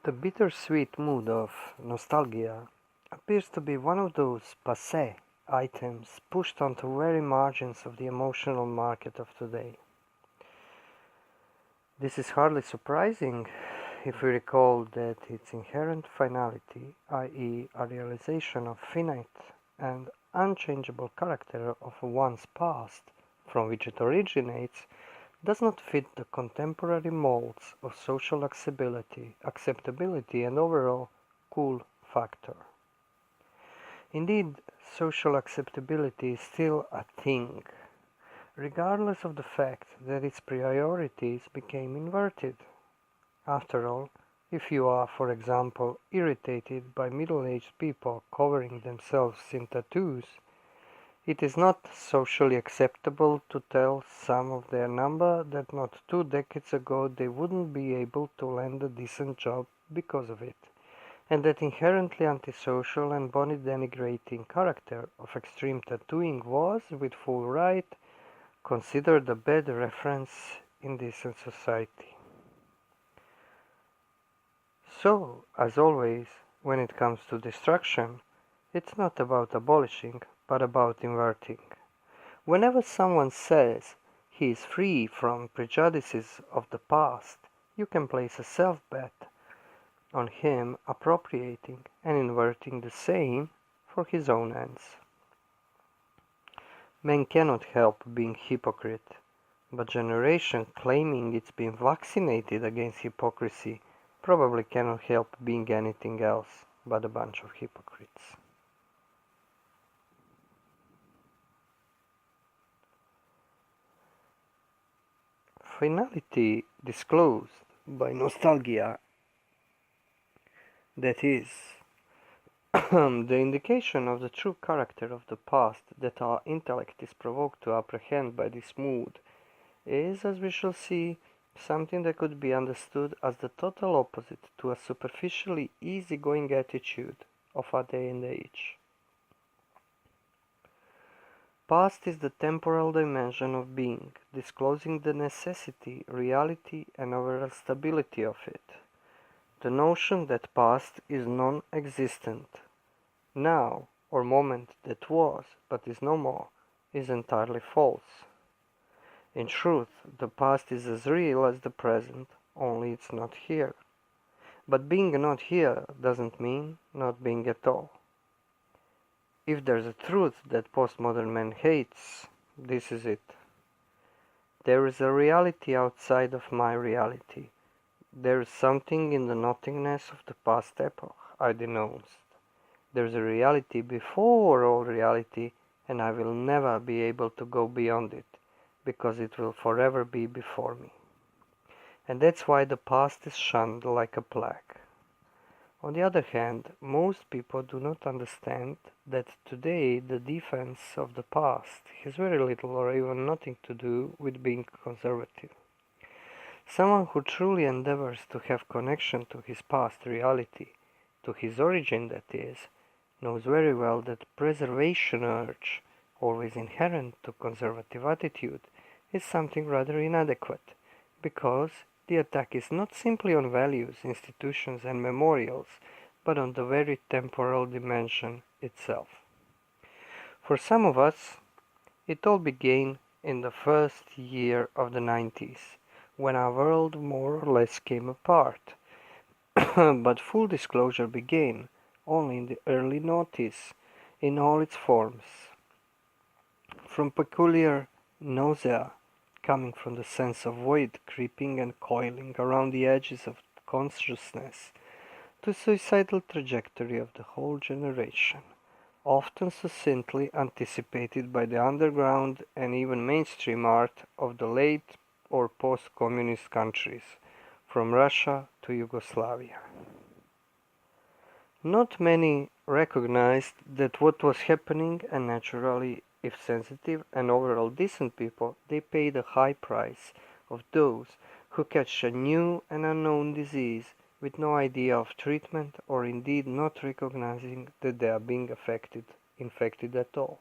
The bittersweet mood of nostalgia appears to be one of those passé items pushed onto very margins of the emotional market of today. This is hardly surprising if we recall that its inherent finality, i.e., a realization of finite and unchangeable character of one's past from which it originates, does not fit the contemporary molds of social acceptability and overall cool factor. Indeed, social acceptability is still a thing, regardless of the fact that its priorities became inverted. After all, if you are, for example, irritated by middle-aged people covering themselves in tattoos, it is not socially acceptable to tell some of their number that not 2 decades ago they wouldn't be able to land a decent job because of it, and that inherently antisocial and body-denigrating character of extreme tattooing was, with full right, considered a bad reference in decent society. So, as always, when it comes to destruction, it's not about abolishing, but about inverting. Whenever someone says he is free from prejudices of the past, you can place a self-bet on him appropriating and inverting the same for his own ends. Man cannot help being hypocrite, but generation claiming it's been vaccinated against hypocrisy probably cannot help being anything else but a bunch of hypocrites. Finality disclosed by nostalgia, that is, the indication of the true character of the past that our intellect is provoked to apprehend by this mood, is, as we shall see, something that could be understood as the total opposite to a superficially easygoing attitude of our day and age. Past is the temporal dimension of being, disclosing the necessity, reality, and overall stability of it. The notion that past is non-existent, now, or moment that was, but is no more, is entirely false. In truth, the past is as real as the present, only it's not here. But being not here doesn't mean not being at all. If there's a truth that postmodern man hates, this is it. There is a reality outside of my reality. There is something in the nothingness of the past epoch I denounced. There is a reality before all reality, and I will never be able to go beyond it, because it will forever be before me. And that's why the past is shunned like a plague. On the other hand, most people do not understand that today the defense of the past has very little or even nothing to do with being conservative. Someone who truly endeavors to have connection to his past reality, to his origin that is, knows very well that preservation urge, always inherent to conservative attitude, is something rather inadequate, because the attack is not simply on values, institutions and memorials, but on the very temporal dimension itself. For some of us, it all began in the first year of the 90s, when our world more or less came apart. But full disclosure began only in the early noughties, in all its forms. From peculiar nausea coming from the sense of void creeping and coiling around the edges of consciousness, to suicidal trajectory of the whole generation, often succinctly anticipated by the underground and even mainstream art of the late or post-communist countries, from Russia to Yugoslavia. Not many recognized that what was happening, and naturally, if sensitive and overall decent people, they pay the high price of those who catch a new and unknown disease with no idea of treatment, or indeed not recognizing that they are being infected at all.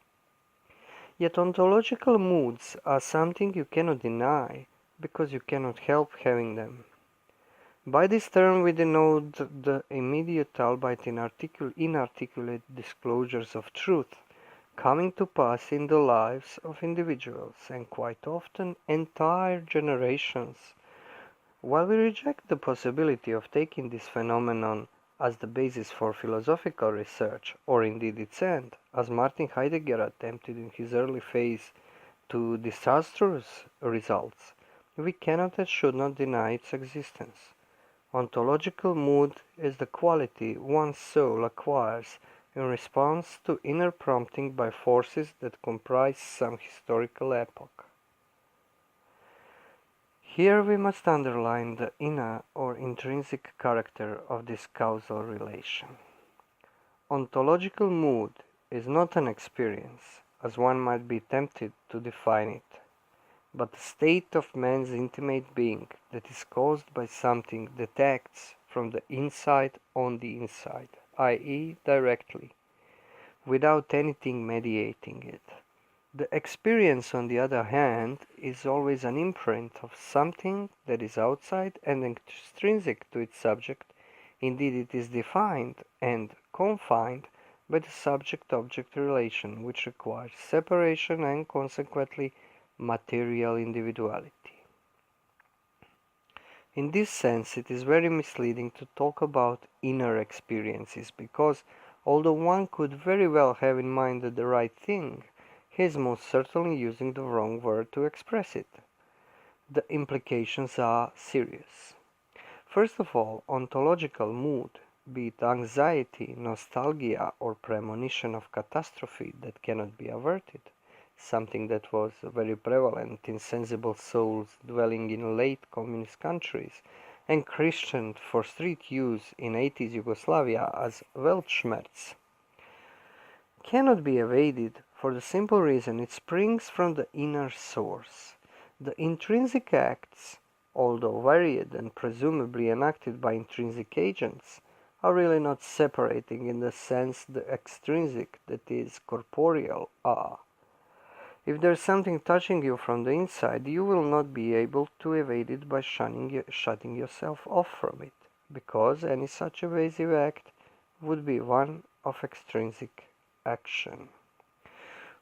Yet ontological moods are something you cannot deny, because you cannot help having them. By this term we denote the immediate albeit inarticulate disclosures of truth coming to pass in the lives of individuals and quite often entire generations. While we reject the possibility of taking this phenomenon as the basis for philosophical research, or indeed its end, as Martin Heidegger attempted in his early phase to disastrous results, we cannot and should not deny its existence. Ontological mood is the quality one's soul acquires in response to inner prompting by forces that comprise some historical epoch. Here we must underline the inner or intrinsic character of this causal relation. Ontological mood is not an experience, as one might be tempted to define it, but the state of man's intimate being that is caused by something that acts from the inside on the inside, i.e., directly, without anything mediating it. The experience, on the other hand, is always an imprint of something that is outside and extrinsic to its subject. Indeed, it is defined and confined by the subject-object relation, which requires separation and consequently material individuality. In this sense, it is very misleading to talk about inner experiences because, although one could very well have in mind the right thing, he is most certainly using the wrong word to express it. The implications are serious. First of all, ontological mood, be it anxiety, nostalgia, or premonition of catastrophe that cannot be averted, something that was very prevalent in sensible souls dwelling in late communist countries and christened for street use in 80s Yugoslavia as Weltschmerz, cannot be evaded for the simple reason it springs from the inner source. The intrinsic acts, although varied and presumably enacted by intrinsic agents, are really not separating in the sense the extrinsic, that is, corporeal, are. If there is something touching you from the inside, you will not be able to evade it by shutting yourself off from it, because any such evasive act would be one of extrinsic action.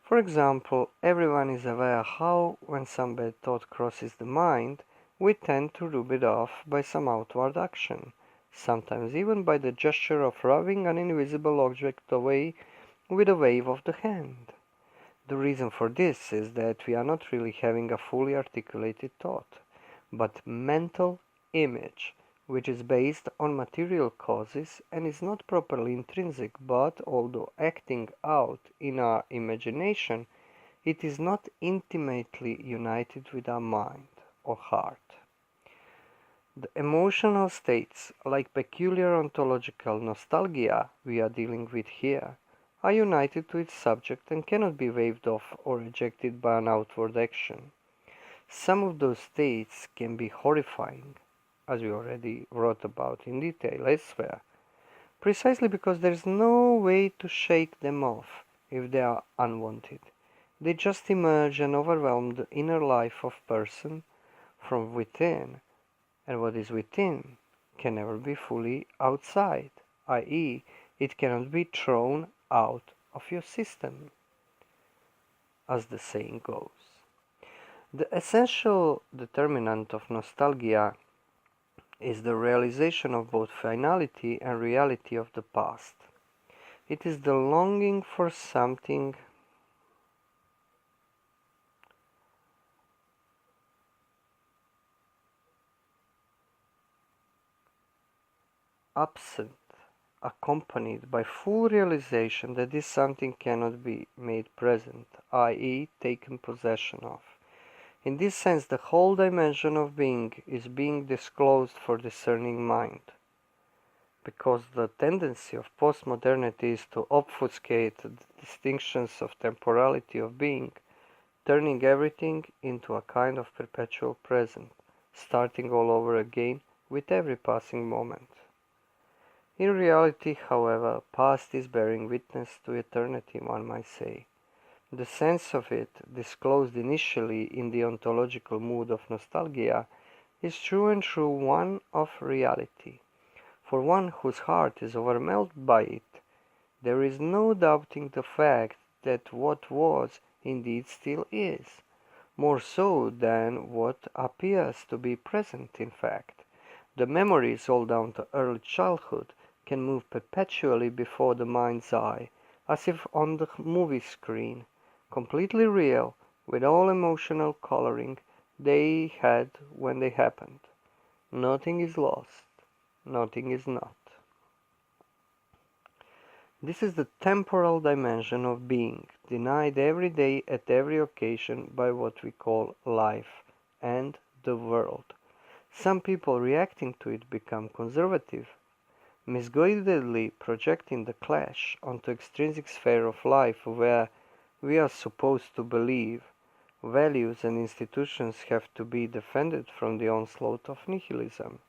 For example, everyone is aware how, when some bad thought crosses the mind, we tend to rub it off by some outward action, sometimes even by the gesture of rubbing an invisible object away with a wave of the hand. The reason for this is that we are not really having a fully articulated thought, but mental image, which is based on material causes and is not properly intrinsic, but although acting out in our imagination, it is not intimately united with our mind or heart. The emotional states, like peculiar ontological nostalgia we are dealing with here, are united to its subject and cannot be waved off or rejected by an outward action. Some of those states can be horrifying, as we already wrote about in detail elsewhere, precisely because there is no way to shake them off if they are unwanted. They just emerge and overwhelm the inner life of person from within, and what is within can never be fully outside, i.e., it cannot be thrown out of your system, as the saying goes. The essential determinant of nostalgia is the realization of both finality and reality of the past. It is the longing for something absent, accompanied by full realization that this something cannot be made present, i.e., taken possession of. In this sense, the whole dimension of being is being disclosed for discerning mind, because the tendency of postmodernity is to obfuscate the distinctions of temporality of being, turning everything into a kind of perpetual present, starting all over again with every passing moment. In reality, however, past is bearing witness to eternity, one might say. The sense of it, disclosed initially in the ontological mood of nostalgia, is true and true one of reality. For one whose heart is overwhelmed by it, there is no doubting the fact that what was indeed still is, more so than what appears to be present in fact. The memories all down to early childhood can move perpetually before the mind's eye, as if on the movie screen, completely real, with all emotional coloring they had when they happened. Nothing is lost, nothing is not. This is the temporal dimension of being, denied every day at every occasion by what we call life and the world. Some people reacting to it become conservative, misguidedly projecting the clash onto extrinsic sphere of life where we are supposed to believe values and institutions have to be defended from the onslaught of nihilism.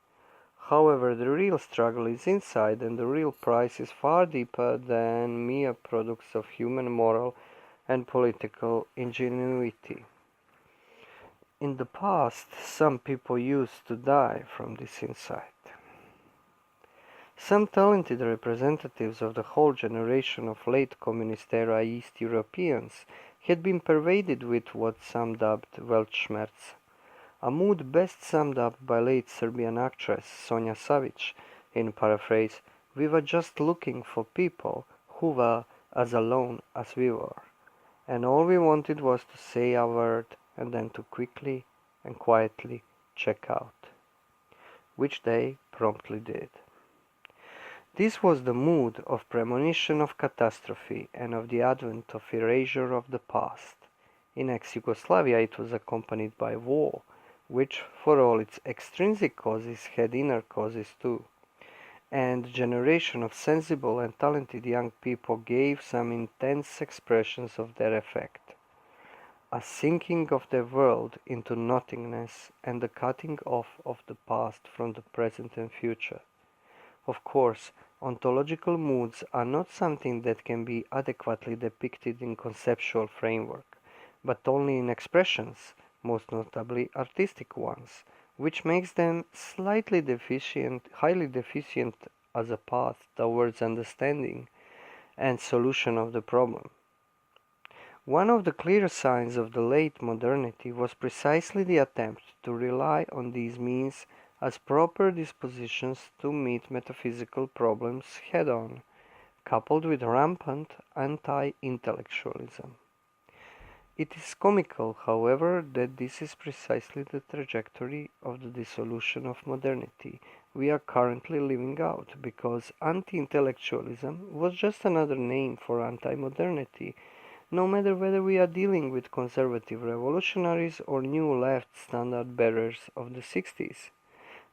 However, the real struggle is inside, and the real price is far deeper than mere products of human moral and political ingenuity. In the past, some people used to die from this insight. Some talented representatives of the whole generation of late communist era East Europeans had been pervaded with what some dubbed Weltschmerz, a mood best summed up by late Serbian actress Sonja Savic in paraphrase, "We were just looking for people who were as alone as we were, and all we wanted was to say a word and then to quickly and quietly check out," which they promptly did. This was the mood of premonition of catastrophe and of the advent of erasure of the past. In ex-Yugoslavia it was accompanied by war, which, for all its extrinsic causes, had inner causes too, and a generation of sensible and talented young people gave some intense expressions of their effect. A sinking of their world into nothingness and the cutting off of the past from the present and future. Of course, ontological moods are not something that can be adequately depicted in conceptual framework, but only in expressions, most notably artistic ones, which makes them highly deficient as a path towards understanding and solution of the problem. One of the clear signs of the late modernity was precisely the attempt to rely on these means as proper dispositions to meet metaphysical problems head-on, coupled with rampant anti-intellectualism. It is comical, however, that this is precisely the trajectory of the dissolution of modernity we are currently living out, because anti-intellectualism was just another name for anti-modernity, no matter whether we are dealing with conservative revolutionaries or new left standard bearers of the 60s.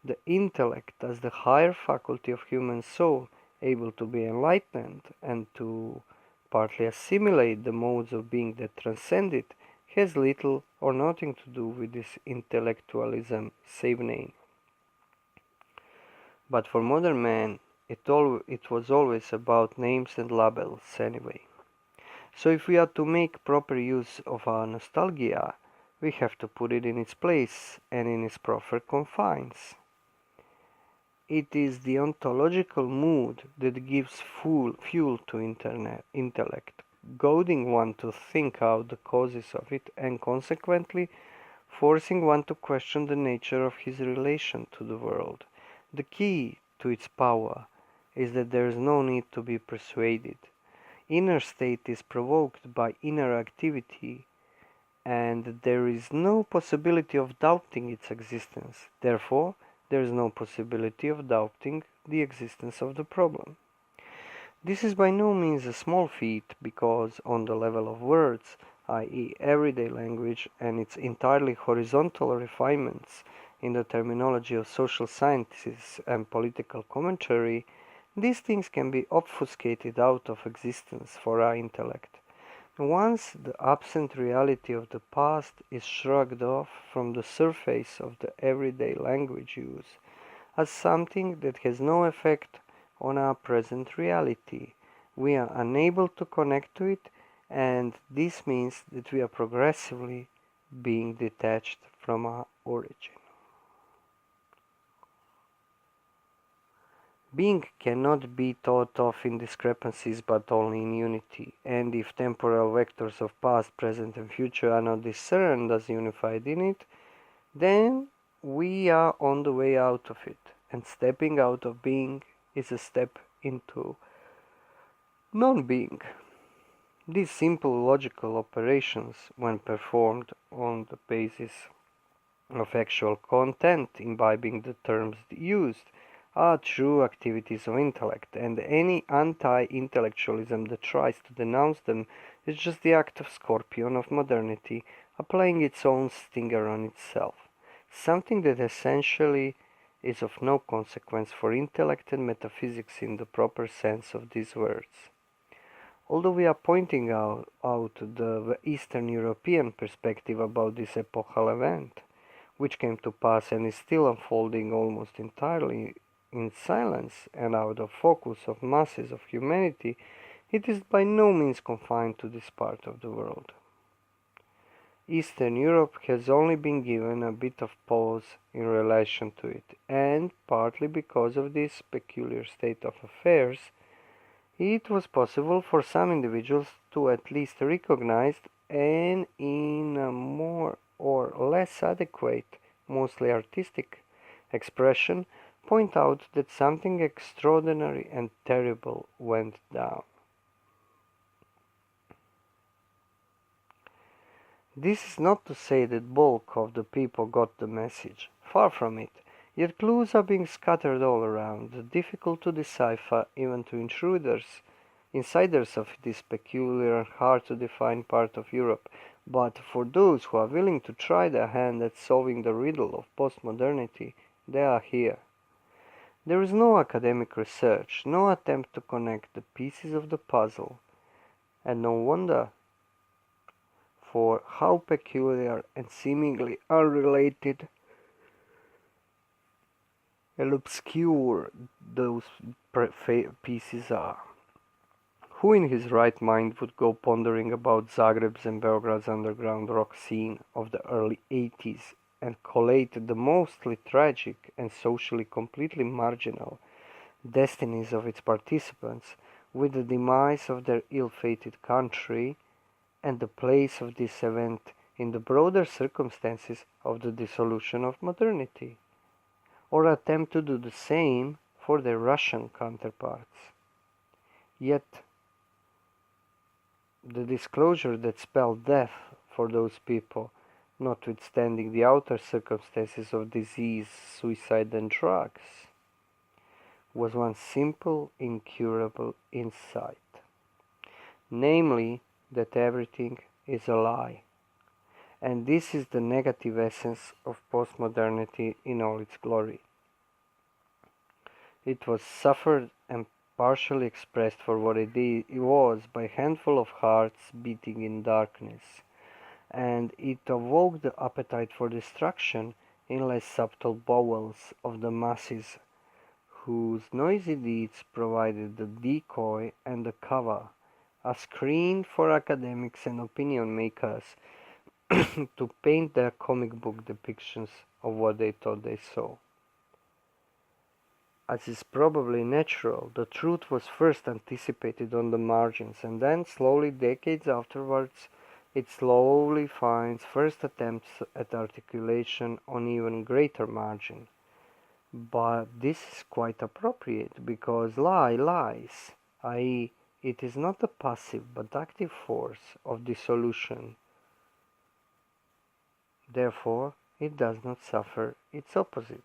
The intellect as the higher faculty of human soul, able to be enlightened and to partly assimilate the modes of being that transcend it, has little or nothing to do with this intellectualism save name. But for modern man, it was always about names and labels anyway. So if we are to make proper use of our nostalgia, we have to put it in its place and in its proper confines. It is the ontological mood that gives fuel to intellect, goading one to think out the causes of it and consequently forcing one to question the nature of his relation to the world. The key to its power is that there is no need to be persuaded. Inner state is provoked by inner activity, and there is no possibility of doubting its existence. Therefore, there is no possibility of doubting the existence of the problem. This is by no means a small feat, because on the level of words, i.e. everyday language and its entirely horizontal refinements in the terminology of social sciences and political commentary, these things can be obfuscated out of existence for our intellect. Once the absent reality of the past is shrugged off from the surface of the everyday language use as something that has no effect on our present reality, we are unable to connect to it, and this means that we are progressively being detached from our origin. Being cannot be thought of in discrepancies but only in unity, and if temporal vectors of past, present and future are not discerned as unified in it, then we are on the way out of it, and stepping out of being is a step into non-being. These simple logical operations, when performed on the basis of actual content, imbibing the terms used, are true activities of intellect, and any anti-intellectualism that tries to denounce them is just the act of Scorpion of modernity applying its own stinger on itself, something that essentially is of no consequence for intellect and metaphysics in the proper sense of these words. Although we are pointing out the Eastern European perspective about this epochal event, which came to pass and is still unfolding almost entirely in silence and out of focus of masses of humanity, it is by no means confined to this part of the world. Eastern Europe has only been given a bit of pause in relation to it, and partly because of this peculiar state of affairs, it was possible for some individuals to at least recognize and in a more or less adequate, mostly artistic expression, point out that something extraordinary and terrible went down. This is not to say that bulk of the people got the message, far from it, yet clues are being scattered all around, difficult to decipher even to insiders of this peculiar and hard to define part of Europe, but for those who are willing to try their hand at solving the riddle of postmodernity, they are here. There is no academic research, no attempt to connect the pieces of the puzzle, and no wonder, for how peculiar and seemingly unrelated and obscure those pieces are. Who in his right mind would go pondering about Zagreb's and Belgrade's underground rock scene of the early 80s and collate the mostly tragic and socially completely marginal destinies of its participants with the demise of their ill-fated country and the place of this event in the broader circumstances of the dissolution of modernity, or attempt to do the same for their Russian counterparts? Yet, the disclosure that spelled death for those people, notwithstanding the outer circumstances of disease, suicide, and drugs, was one simple, incurable insight, namely, that everything is a lie. And this is the negative essence of postmodernity in all its glory. It was suffered and partially expressed for what it was by a handful of hearts beating in darkness, and it awoke the appetite for destruction in less subtle bowels of the masses, whose noisy deeds provided the decoy and the cover, a screen for academics and opinion makers to paint their comic book depictions of what they thought they saw. As is probably natural, the truth was first anticipated on the margins, and then slowly, decades afterwards, it slowly finds first attempts at articulation on even greater margin. But this is quite appropriate, because lies, i.e., it is not a passive but active force of dissolution. Therefore, it does not suffer its opposite.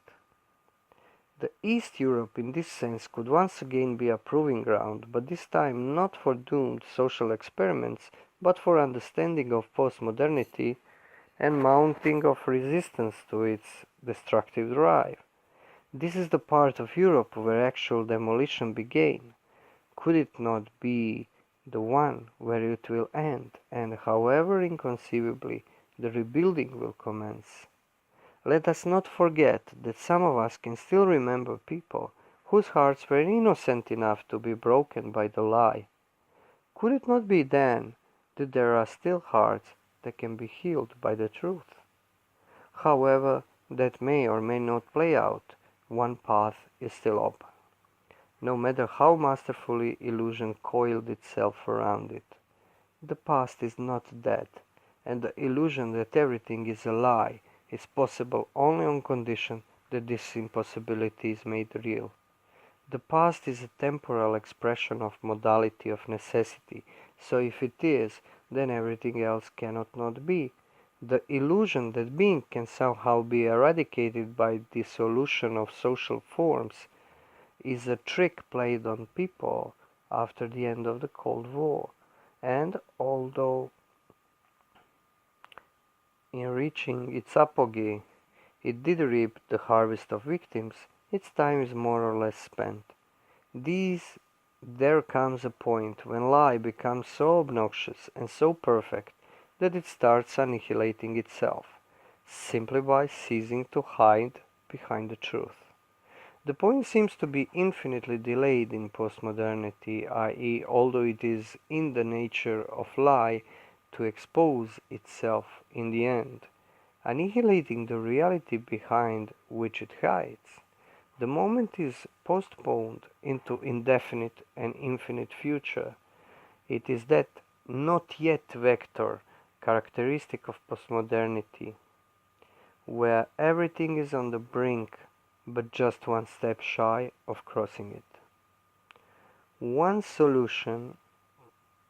The East Europe in this sense could once again be a proving ground, but this time not for doomed social experiments, but for understanding of postmodernity and mounting of resistance to its destructive drive. This is the part of Europe where actual demolition began. Could it not be the one where it will end, and however inconceivably, the rebuilding will commence? Let us not forget that some of us can still remember people whose hearts were innocent enough to be broken by the lie. Could it not be then that there are still hearts that can be healed by the truth? However that may or may not play out, one path is still open. no matter how masterfully illusion coiled itself around it. The past is not dead, and the illusion that everything is a lie is possible only on condition that this impossibility is made real. The past is a temporal expression of modality of necessity, so if it is, then everything else cannot not be. The illusion that being can somehow be eradicated by dissolution of social forms is a trick played on people after the end of the Cold War, and although in reaching its apogee it did reap the harvest of victims, its time is more or less spent. There comes a point when lie becomes so obnoxious and so perfect that it starts annihilating itself, simply by ceasing to hide behind the truth. The point seems to be infinitely delayed in postmodernity, i.e., although it is in the nature of lie to expose itself in the end, annihilating the reality behind which it hides. The moment is postponed into indefinite and infinite future. It is that not yet vector characteristic of postmodernity, where everything is on the brink but just one step shy of crossing it. One solution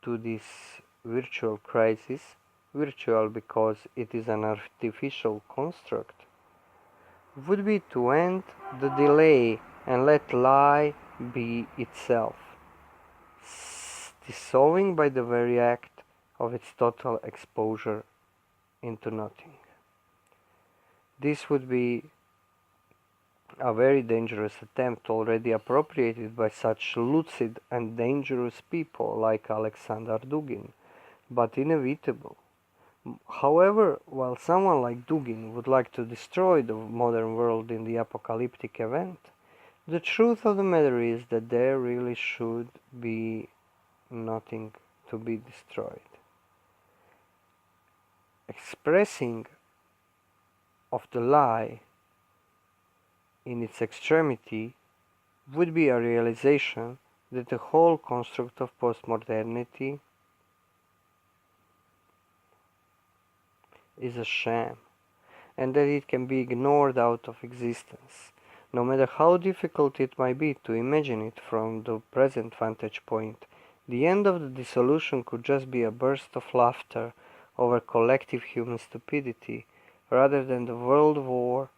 to this virtual crisis, virtual because it is an artificial construct, would be to end the delay and let lie be itself, dissolving by the very act of its total exposure into nothing. This would be a very dangerous attempt already appropriated by such lucid and dangerous people like Alexander Dugin, but inevitable. However, while someone like Dugin would like to destroy the modern world in the apocalyptic event, the truth of the matter is that there really should be nothing to be destroyed. Expressing of the lie in its extremity would be a realization that the whole construct of postmodernity is a sham, and that it can be ignored out of existence, no matter how difficult it might be to imagine it from the present vantage point. The end of the dissolution could just be a burst of laughter over collective human stupidity, rather than the world war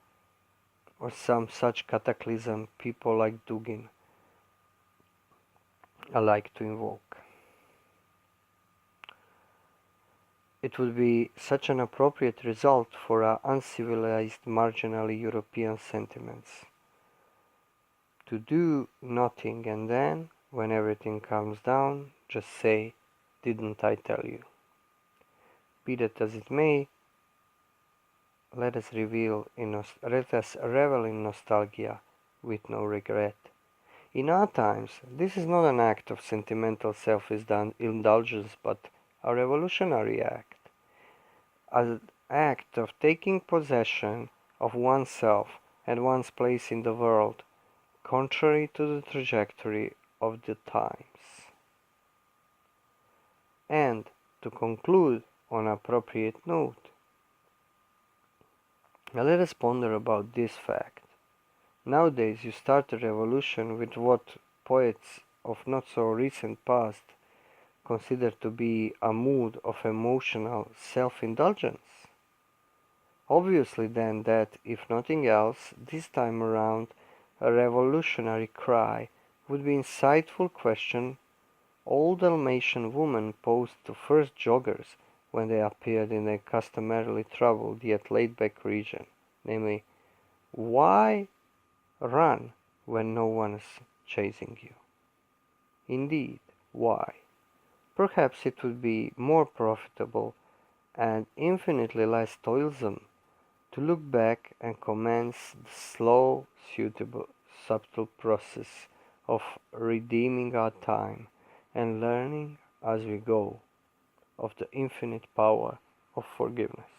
or some such cataclysm people like Dugin like to invoke. It would be such an appropriate result for our uncivilized, marginally European sentiments. To do nothing and then, when everything comes down, just say, "Didn't I tell you?" Be that as it may, let us revel in nostalgia with no regret. In our times, this is not an act of sentimental self-indulgence, but a revolutionary act, an act of taking possession of oneself and one's place in the world, contrary to the trajectory of the times. And, to conclude on an appropriate note, let us ponder about this fact. Nowadays you start a revolution with what poets of not so recent past consider to be a mood of emotional self-indulgence. Obviously then that, if nothing else, this time around, a revolutionary cry would be insightful question old Dalmatian women posed to first joggers when they appeared in their customarily troubled yet laid-back region, namely, why run when no one is chasing you? Indeed, why? Perhaps it would be more profitable and infinitely less toilsome to look back and commence the slow, subtle process of redeeming our time and learning as we go of the infinite power of forgiveness.